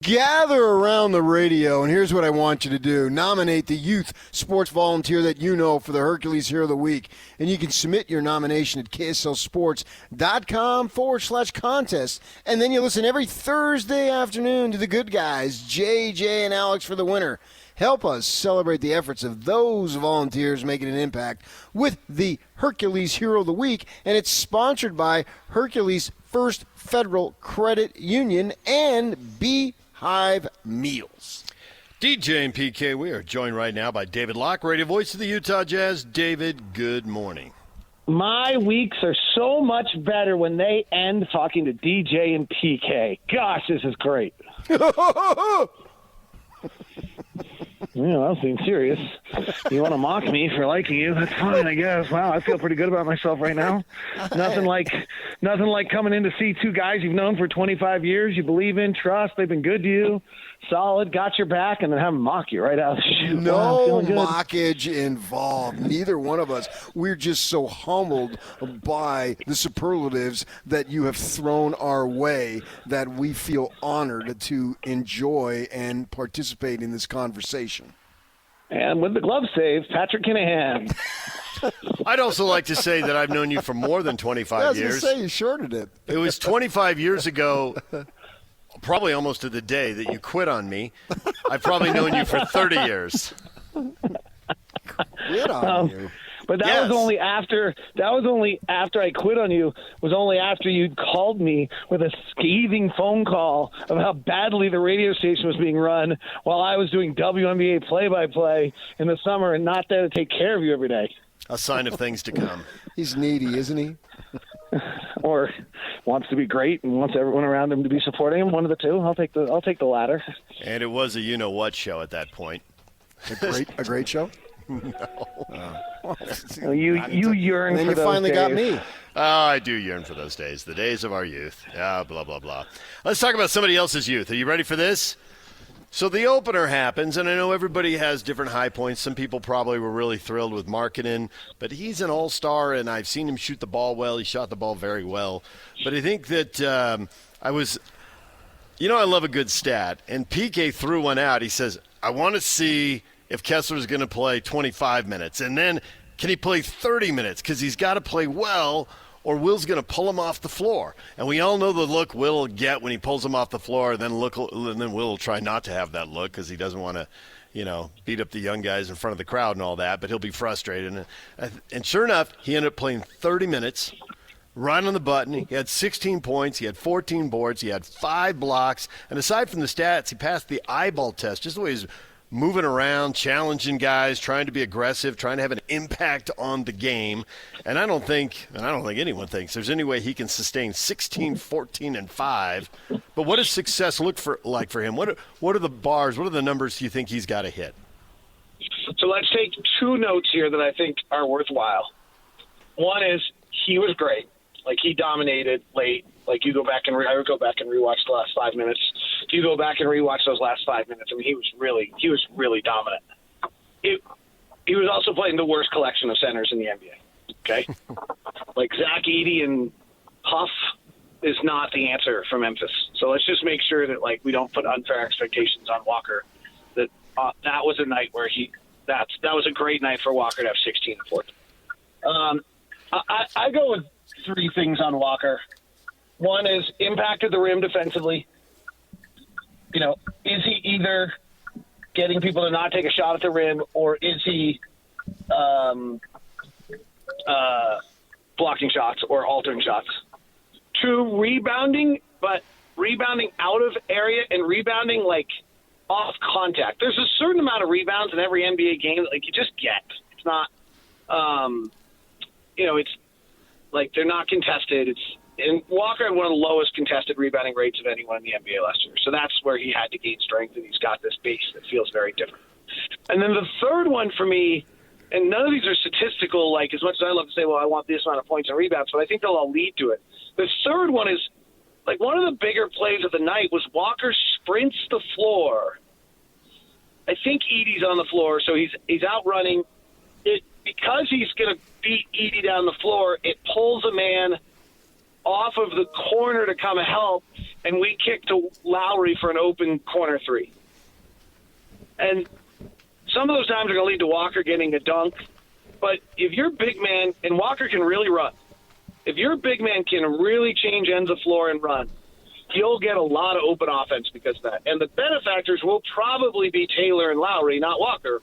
Gather around the radio, and here's what I want you to do. Nominate the youth sports volunteer that you know for the Hercules Hero of the Week. And you can submit your nomination at KSLSports.com/contest. And then you listen every Thursday afternoon to the good guys, JJ and Alex, for the winner. Help us celebrate the efforts of those volunteers making an impact with the Hercules Hero of the Week. And it's sponsored by Hercules First Federal Credit Union and Beehive Meals. DJ and PK, we are joined right now by David Locke, radio voice of the Utah Jazz. David, good morning. My weeks are so much better when they end talking to DJ and PK. Gosh, this is great. Yeah, I was being serious. You want to mock me for liking you? That's fine, I guess. Wow, I feel pretty good about myself right now. Nothing like coming in to see two guys you've known for 25 years. You believe in, trust. They've been good to you, solid, got your back, and then have them mock you right out of the chute. No mockage involved. Neither one of us. We're just so humbled by the superlatives that you have thrown our way that we feel honored to enjoy and participate in this conversation. And with the glove save, Patrick Kinahan. I'd also like to say that I've known you for more than 25 years. I was going to say you shorted it. It was 25 years ago, probably almost to the day that you quit on me. I've probably known you for 30 years. Quit on you. But that was only after I quit on you. Was only after you'd called me with a scathing phone call of how badly the radio station was being run while I was doing WNBA play-by-play in the summer and not there to take care of you every day. A sign of things to come. He's needy, isn't he? Or wants to be great and wants everyone around him to be supporting him. One of the two. I'll take the latter. And it was a you-know-what show at that point. A great show? No. You yearn for those days. And then you finally got me. Oh, I do yearn for those days, the days of our youth. Blah, blah, blah. Let's talk about somebody else's youth. Are you ready for this? So the opener happens, and I know everybody has different high points. Some people probably were really thrilled with Markkanen, but he's an all-star, and I've seen him shoot the ball well. He shot the ball very well. But I think that I love a good stat, and PK threw one out. He says, I want to see if Kessler's going to play 25 minutes, and then can he play 30 minutes? Because he's got to play well, or Will's going to pull him off the floor. And we all know the look Will will get when he pulls him off the floor, and then Will will try not to have that look because he doesn't want to, beat up the young guys in front of the crowd and all that, but he'll be frustrated. And sure enough, he ended up playing 30 minutes, right on the button. He had 16 points. He had 14 boards. He had 5 blocks. And aside from the stats, he passed the eyeball test, just the way he's moving around, challenging guys, trying to be aggressive, trying to have an impact on the game. And I don't think anyone thinks there's any way he can sustain 16, 14, and 5. But what does success look like for him? What are the bars? What are the numbers you think he's got to hit? So let's take 2 notes here that I think are worthwhile. One is he was great. Like, he dominated late. Like, I would go back and rewatch the last 5 minutes. You go back and rewatch those last 5 minutes. I mean, he was really dominant. He was also playing the worst collection of centers in the NBA. Okay, like Zach Edey and Huff is not the answer for Memphis. So let's just make sure that we don't put unfair expectations on Walker. That was a night where that was a great night for Walker to have 16 and 14. I go with 3 things on Walker. One is impacted the rim defensively. Is he either getting people to not take a shot at the rim, or is he blocking shots or altering shots? 2, rebounding, but rebounding out of area and rebounding off contact. There's a certain amount of rebounds in every NBA game that you just get. It's not, it's they're not contested. And Walker had one of the lowest contested rebounding rates of anyone in the NBA last year. So that's where he had to gain strength, and he's got this base that feels very different. And then the third one for me, and none of these are statistical, as much as I love to say, well, I want this amount of points and rebounds, but I think they'll all lead to it. The third one is, one of the bigger plays of the night was Walker sprints the floor. I think Edey's on the floor, so he's out running. Because he's going to beat Edey down the floor, it pulls a man off of the corner to come help, and we kick to Lowry for an open corner three. And some of those times are going to lead to Walker getting a dunk. But if you're a big man, and Walker can really run, if your big man can really change ends of floor and run, you'll get a lot of open offense because of that. And the benefactors will probably be Taylor and Lowry, not Walker.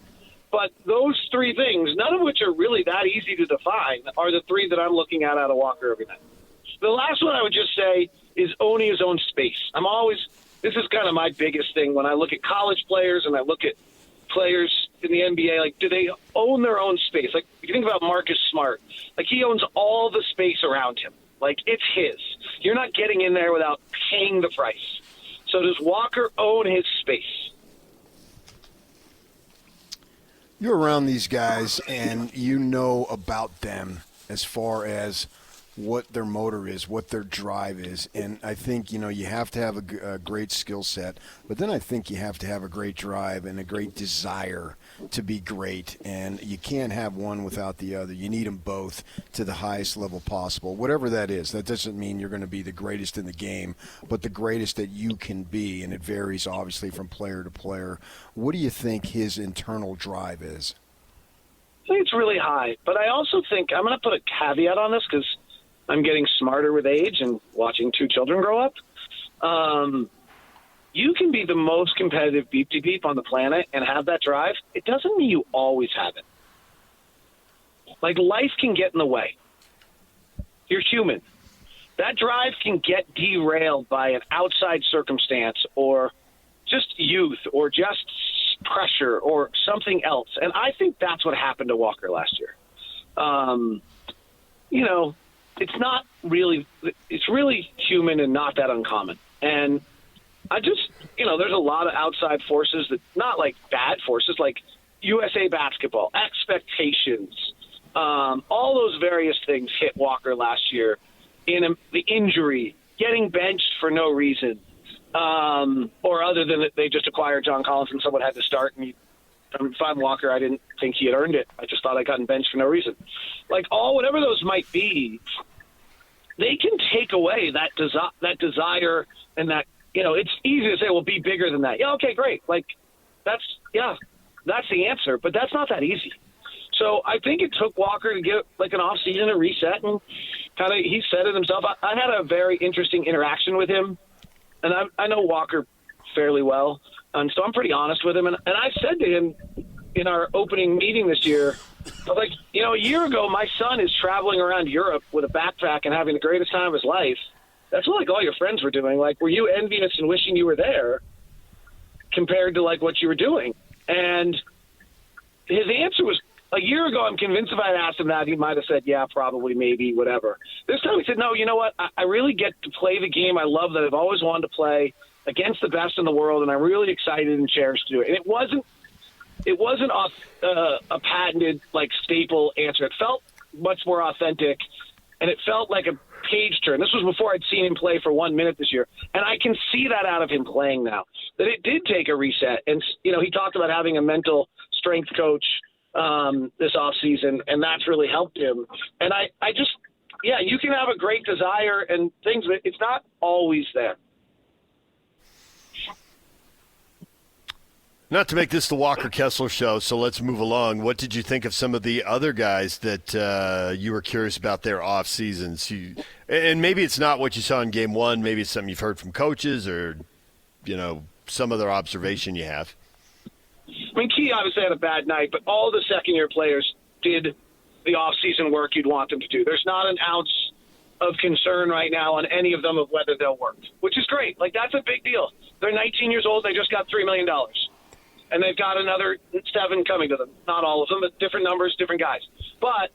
But those three things, none of which are really that easy to define, are the three that I'm looking at out of Walker every night. The last one I would just say is owning his own space. This is kind of my biggest thing when I look at college players and I look at players in the NBA, like, do they own their own space? Like, if you think about Marcus Smart, like, he owns all the space around him. Like, it's his. You're not getting in there without paying the price. So does Walker own his space? You're around these guys, and you know about them as far as what their motor is, what their drive is. And I think, you have to have a great skill set, but then I think you have to have a great drive and a great desire to be great. And you can't have one without the other. You need them both to the highest level possible, whatever that is. That doesn't mean you're going to be the greatest in the game, but the greatest that you can be. And it varies, obviously, from player to player. What do you think his internal drive is? I think it's really high, but I also think I'm going to put a caveat on this because I'm getting smarter with age and watching two children grow up. You can be the most competitive beep-de-beep on the planet and have that drive. It doesn't mean you always have it. Like, life can get in the way. You're human. That drive can get derailed by an outside circumstance or just youth or just pressure or something else. And I think that's what happened to Walker last year. It's not really – it's really human and not that uncommon. And I just – there's a lot of outside forces that – not like bad forces, like USA basketball, expectations, all those various things hit Walker last year. The injury, getting benched for no reason, or other than that they just acquired John Collins and someone had to start. And if I'm Walker, I didn't think he had earned it. I just thought I'd gotten benched for no reason. Like, whatever those might be, they can take away that desire and that, it's easy to say, well, be bigger than that. Yeah, okay, great. Like, that's the answer, but that's not that easy. So I think it took Walker to get like an off season to reset, and kind of he said it himself. I had a very interesting interaction with him, and I know Walker fairly well, and so I'm pretty honest with him. And I said to him in our opening meeting this year, I was like, a year ago, my son is traveling around Europe with a backpack and having the greatest time of his life. That's what, like, all your friends were doing. Like, were you envious and wishing you were there compared to, like, what you were doing? And his answer was, a year ago, I'm convinced if I had asked him that, he might have said, yeah, probably, maybe, whatever. This time he said, no, you know what? I really get to play the game I love that I've always wanted to play against the best in the world, and I'm really excited and cherished to do it. And it wasn't a patented, like, staple answer. It felt much more authentic, and it felt like a page turn. This was before I'd seen him play for 1 minute this year, and I can see that out of him playing now, that it did take a reset. And, he talked about having a mental strength coach this offseason, and that's really helped him. And I just, you can have a great desire and things, but it's not always there. Not to make this the Walker Kessler show, so let's move along. What did you think of some of the other guys that you were curious about their off seasons? And maybe it's not what you saw in game one. Maybe it's something you've heard from coaches or, some other observation you have. I mean, Key obviously had a bad night, but all the second-year players did the off-season work you'd want them to do. There's not an ounce of concern right now on any of them of whether they'll work, which is great. Like, that's a big deal. They're 19 years old. They just got $3 million. And they've got another 7 coming to them. Not all of them, but different numbers, different guys. But,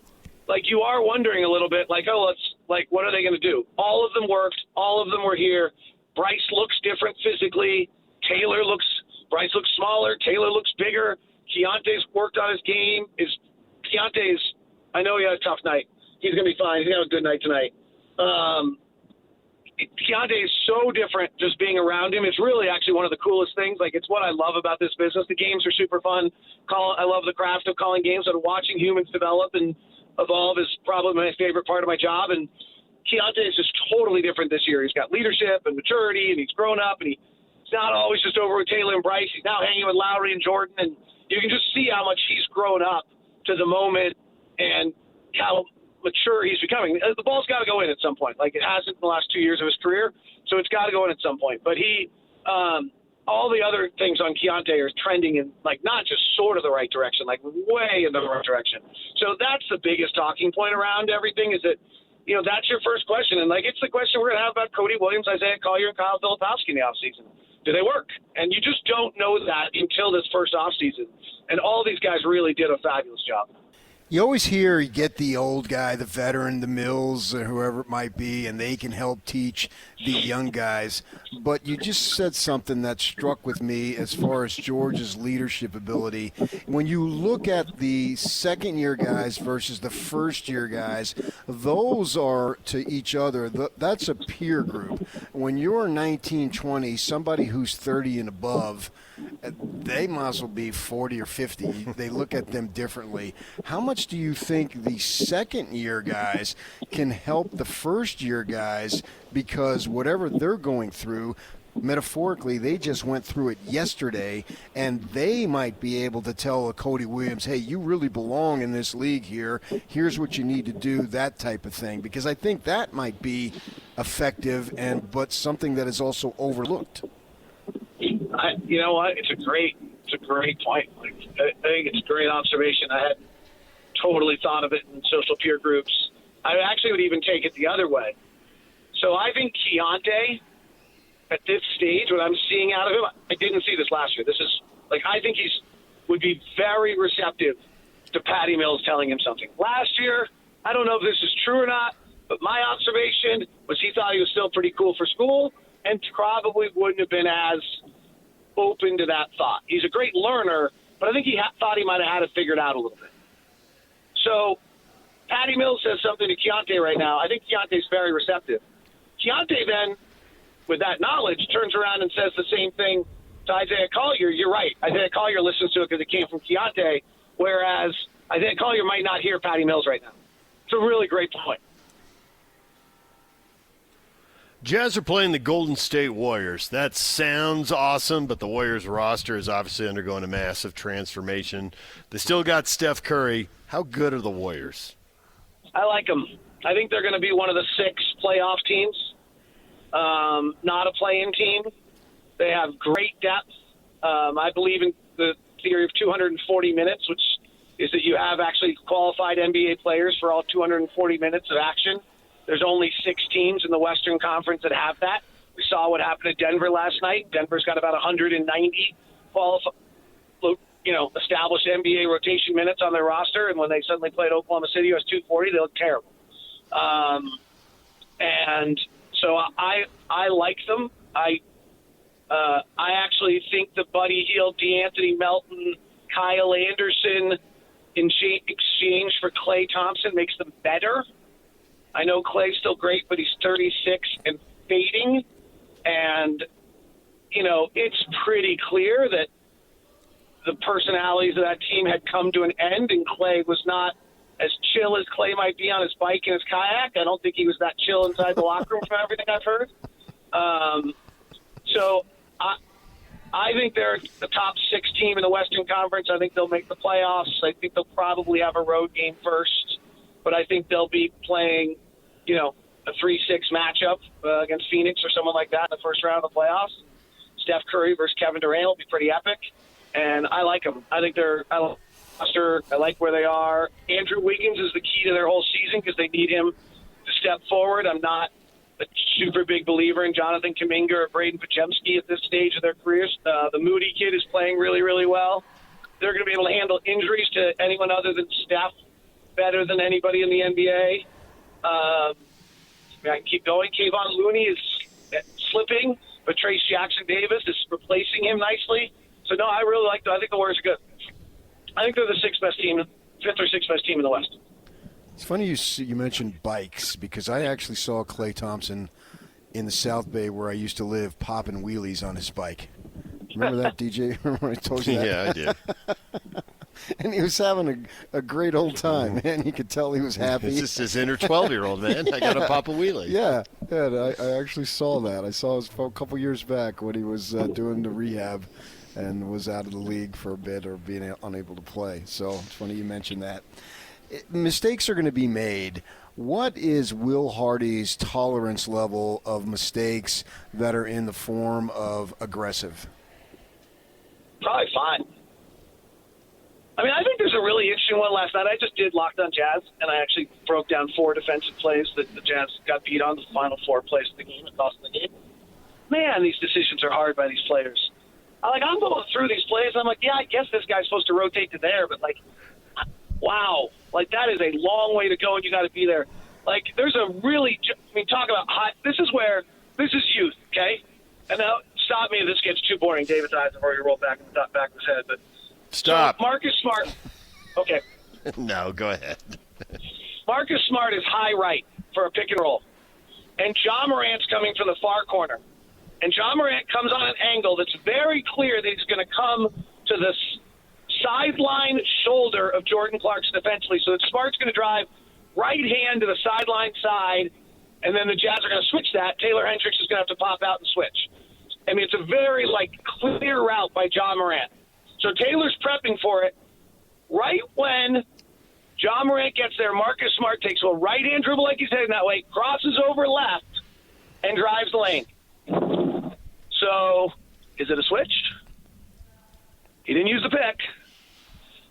like, you are wondering a little bit, like, what are they going to do? All of them worked. All of them were here. Bryce looks different physically. Bryce looks smaller. Taylor looks bigger. Keontae's worked on his game. I know he had a tough night. He's going to be fine. He's going to have a good night tonight. Keontae is so different just being around him. It's really actually one of the coolest things. Like, it's what I love about this business. The games are super fun. I love the craft of calling games, and watching humans develop and evolve is probably my favorite part of my job. And Keontae is just totally different this year. He's got leadership and maturity, and he's grown up, and he's not always just over with Taylor and Bryce. He's now hanging with Lowry and Jordan, and you can just see how much he's grown up to the moment and how mature he's becoming. The ball's got to go in at some point, like it hasn't in the last 2 years of his career, so it's got to go in at some point. But he all the other things on Keontae are trending in, like, not just sort of the right direction, like way in the right direction. So that's the biggest talking point around everything is that, you know, that's your first question. And, like, it's the question we're going to have about Cody Williams, Isaiah Collier, and Kyle Filipowski in the offseason. Do they work? And you just don't know that until this first offseason. And all these guys really did a fabulous job. You always hear you get the old guy, the veteran, the Mills, or whoever it might be, and they can help teach the young guys. But you just said something that struck with me as far as George's leadership ability. When you look at the second-year guys versus the first-year guys, those are to each other. That's a peer group. When you're 19, 20, somebody who's 30 and above, they might as well be 40 or 50. They look at them differently. How much do you think the second-year guys can help the first-year guys, because whatever they're going through, metaphorically, they just went through it yesterday, and they might be able to tell a Cody Williams, hey, you really belong in this league here. Here's what you need to do, that type of thing. Because I think that might be effective, but something that is also overlooked. You know what? It's a great point. Like, I think it's a great observation. I hadn't totally thought of it in social peer groups. I actually would even take it the other way. So I think Keontae, at this stage, what I'm seeing out of him, I didn't see this last year. This is, like, I think would be very receptive to Patty Mills telling him something. Last year, I don't know if this is true or not, but my observation was he thought he was still pretty cool for school and probably wouldn't have been as open to that thought. He's a great learner, but I think he thought he might have had it figured out a little bit. So Patty Mills says something to Keontae right now. I think Keontae's very receptive. Keontae then, with that knowledge, turns around and says the same thing to Isaiah Collier. You're right. Isaiah Collier listens to it because it came from Keontae, whereas Isaiah Collier might not hear Patty Mills right now. It's a really great point. Jazz are playing the Golden State Warriors. That sounds awesome, but the Warriors roster is obviously undergoing a massive transformation. They still got Steph Curry. How good are the Warriors? I like them. I think they're going to be one of the 6 playoff teams, not a play-in team. They have great depth. I believe in the theory of 240 minutes, which is that you have actually qualified NBA players for all 240 minutes of action. There's only 6 teams in the Western Conference that have that. We saw what happened to Denver last night. Denver's got about 190 established NBA rotation minutes on their roster, and when they suddenly played Oklahoma City, it was 240. They looked terrible. And so I like them. I actually think the Buddy Hield, DeAnthony Melton, Kyle Anderson in exchange for Klay Thompson makes them better. I know Klay's still great, but he's 36 and fading. And, you know, it's pretty clear that the personalities of that team had come to an end, and Klay was not as chill as Klay might be on his bike and his kayak. I don't think he was that chill inside the locker room from everything I've heard. So I think they're the top 6 team in the Western Conference. I think they'll make the playoffs. I think they'll probably have a road game first. But I think they'll be playing, you know, a 3-6 matchup against Phoenix or someone like that in the first round of the playoffs. Steph Curry versus Kevin Durant will be pretty epic. And I like them. I think I like where they are. Andrew Wiggins is the key to their whole season because they need him to step forward. I'm not a super big believer in Jonathan Kuminga or Braden Pajemski at this stage of their careers. The Moody kid is playing really, really well. They're going to be able to handle injuries to anyone other than Steph better than anybody in the NBA. I can keep going. Kayvon Looney is slipping, but Trace Jackson-Davis is replacing him nicely. So, no, I really like them. I think the Warriors are good. I think they're the 5th or 6th best team in the West. It's funny you mentioned bikes, because I actually saw Klay Thompson in the South Bay where I used to live popping wheelies on his bike. Remember that, DJ? Remember when I told you that? Yeah, I did. And he was having a great old time, man. You could tell he was happy. It's just his inner 12-year-old, man. I got to pop a wheelie. Yeah, I actually saw that. I saw his a couple years back when he was doing the rehab and was out of the league for a bit or being unable to play. So it's funny you mentioned that. Mistakes are going to be made. What is Will Hardy's tolerance level of mistakes that are in the form of aggressive? Probably fine. I mean, I think there's a really interesting one last night. I just did Locked on Jazz, and I actually broke down 4 defensive plays that the Jazz got beat on, the final 4 plays of the game and cost them the game. Man, these decisions are hard by these players. I'm going through these plays, and I'm like, yeah, I guess this guy's supposed to rotate to there, but, wow. That is a long way to go, and you got to be there. There's a really – talk about high – this is youth, okay? And now, stop me if this gets too boring. David's eyes have already rolled back in the back of his head, but – Stop. So Marcus Smart. Okay. No, go ahead. Marcus Smart is high right for a pick and roll. And John Morant's coming from the far corner. And John Morant comes on an angle that's very clear that he's going to come to the sideline shoulder of Jordan Clarkson defensively. So that Smart's going to drive right hand to the sideline side, and then the Jazz are going to switch that. Taylor Hendricks is going to have to pop out and switch. It's a very, clear route by John Morant. So Taylor's prepping for it. Right when John Morant gets there, Marcus Smart takes a right-hand dribble like he's heading that way, crosses over left, and drives the lane. So is it a switch? He didn't use the pick.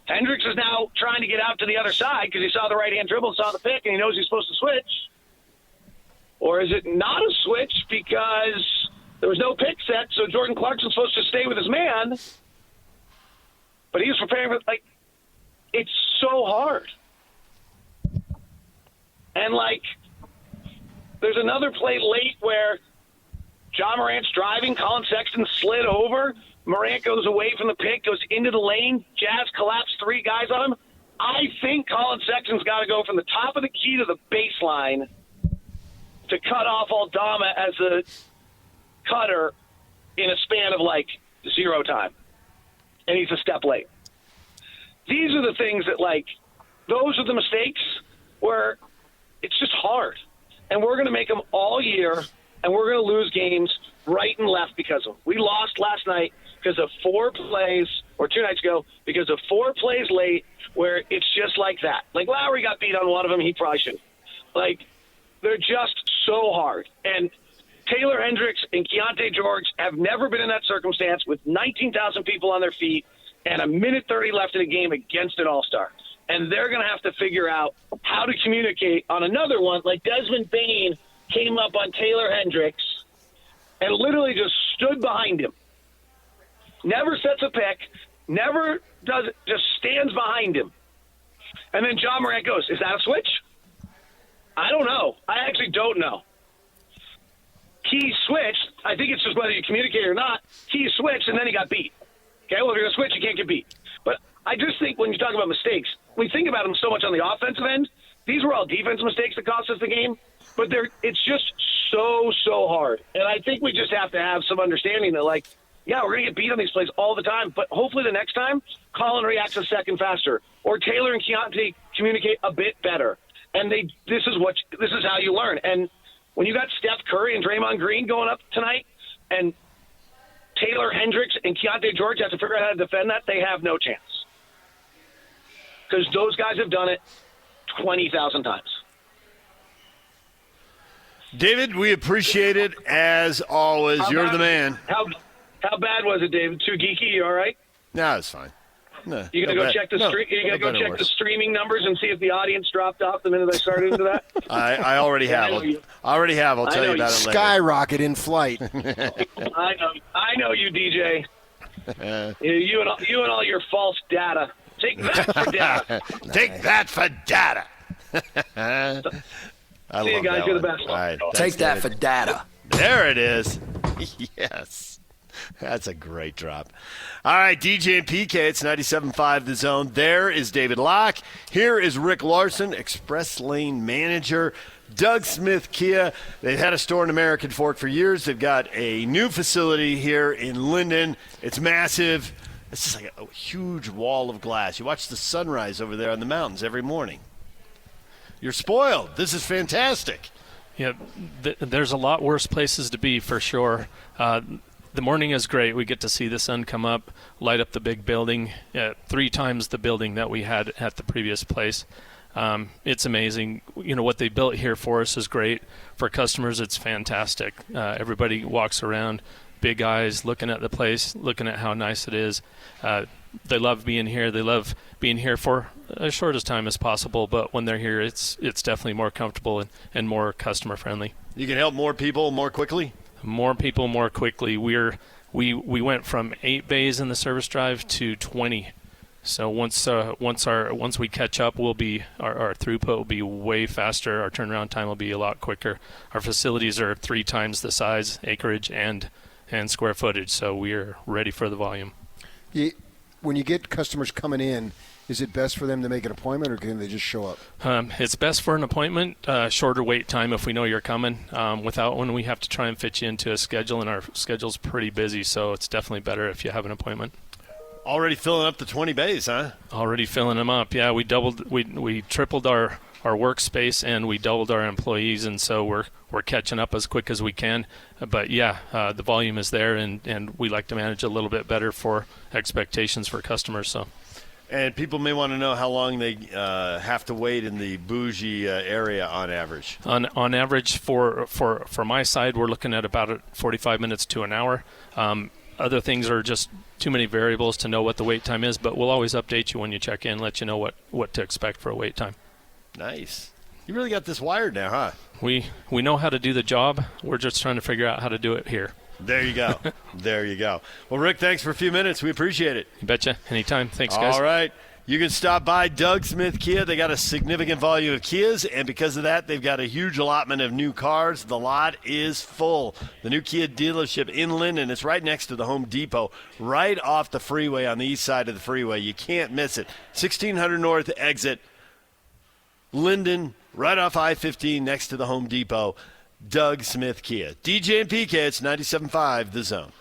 Hendricks is now trying to get out to the other side because he saw the right-hand dribble, saw the pick, and he knows he's supposed to switch. Or is it not a switch because there was no pick set, so Jordan Clarkson's supposed to stay with his man, but he was preparing for, it's so hard. And, there's another play late where John Morant's driving, Colin Sexton slid over, Morant goes away from the pick, goes into the lane, Jazz collapse 3 guys on him. I think Colin Sexton's got to go from the top of the key to the baseline to cut off Aldama as a cutter in a span of 0 time. And he's a step late. These are the things that, those are the mistakes where it's just hard. And we're going to make them all year, and we're going to lose games right and left because of them. We lost last night because of 4 plays, or 2 nights ago, because of 4 plays late where it's just like that. Lowry got beat on one of them, he probably shouldn't. They're just so hard. And Taylor Hendricks and Keontae George have never been in that circumstance with 19,000 people on their feet and a minute 30 left in a game against an all-star. And they're going to have to figure out how to communicate on another one. Desmond Bain came up on Taylor Hendricks and literally just stood behind him. Never sets a pick, never does it, just stands behind him. And then John Morant goes, is that a switch? I don't know. I actually don't know. He switched. I think it's just whether you communicate or not. He switched, and then he got beat. Okay, well, if you're going to switch, you can't get beat. But I just think when you talk about mistakes, we think about them so much on the offensive end. These were all defensive mistakes that cost us the game. But it's just so hard. And I think we just have to have some understanding that, yeah, we're going to get beat on these plays all the time. But hopefully the next time, Colin reacts a second faster. Or Taylor and Keontae communicate a bit better. And this is how you learn. And when you got Steph Curry and Draymond Green going up tonight, and Taylor Hendricks and Keontae George have to figure out how to defend that, they have no chance. Because those guys have done it 20,000 times. David, we appreciate it as always. You're the man. How bad was it, David? Too geeky? You all right? No, it's fine. No, you gonna go check the the streaming numbers and see if the audience dropped off the minute I started into that? I already have. I'll tell you about it later. Skyrocket in flight. I know you, DJ. You and all your false data. Take that for data. Take that for data. See you guys. You're the best. All right, take that for data. There it is. Yes. That's a great drop. All right, DJ and PK, it's 97.5 The Zone. There is David Locke. Here is Rick Larson, Express Lane Manager. Doug Smith Kia. They've had a store in American Fork for years. They've got a new facility here in Linden. It's massive. It's just like a huge wall of glass. You watch the sunrise over there on the mountains every morning. You're spoiled. This is fantastic. Yeah, there's a lot worse places to be for sure. The morning is great. We get to see the sun come up, light up the big building, 3 times the building that we had at the previous place. It's amazing. What they built here for us is great. For customers, it's fantastic. Everybody walks around, big eyes, looking at the place, looking at how nice it is. They love being here. They love being here for as short as time as possible, but when they're here, it's definitely more comfortable and more customer friendly. You can help more people more quickly? More people more quickly. We went from 8 bays in the service drive to 20. So once we catch up, we'll be our throughput will be way faster. Our turnaround time will be a lot quicker. Our facilities are 3 times the size, acreage, and square footage. So we're ready for the volume. When you get customers coming in, is it best for them to make an appointment, or can they just show up? It's best for an appointment, shorter wait time if we know you're coming. Without one, we have to try and fit you into a schedule, and our schedule's pretty busy, so it's definitely better if you have an appointment. Already filling up the 20 bays, huh? Already filling them up, yeah. We tripled our workspace, and we doubled our employees, and so we're catching up as quick as we can. But yeah, the volume is there, and we like to manage a little bit better for expectations for customers. So. And people may want to know how long they have to wait in the bougie area on average. On average, for my side, we're looking at about 45 minutes to an hour. Other things are just too many variables to know what the wait time is, but we'll always update you when you check in, let you know what to expect for a wait time. Nice. You really got this wired now, huh? We know how to do the job. We're just trying to figure out how to do it here. There you go. There you go. Well, Rick, thanks for a few minutes. We appreciate it. You betcha. Anytime. Thanks, guys. All right. You can stop by Doug Smith Kia. They got a significant volume of Kias, and because of that, they've got a huge allotment of new cars. The lot is full. The new Kia dealership in Linden, it's right next to the Home Depot, right off the freeway on the east side of the freeway. You can't miss it. 1600 North exit, Linden, right off I-15 next to the Home Depot. Doug Smith Kia. DJ and PK, it's 97.5 The Zone.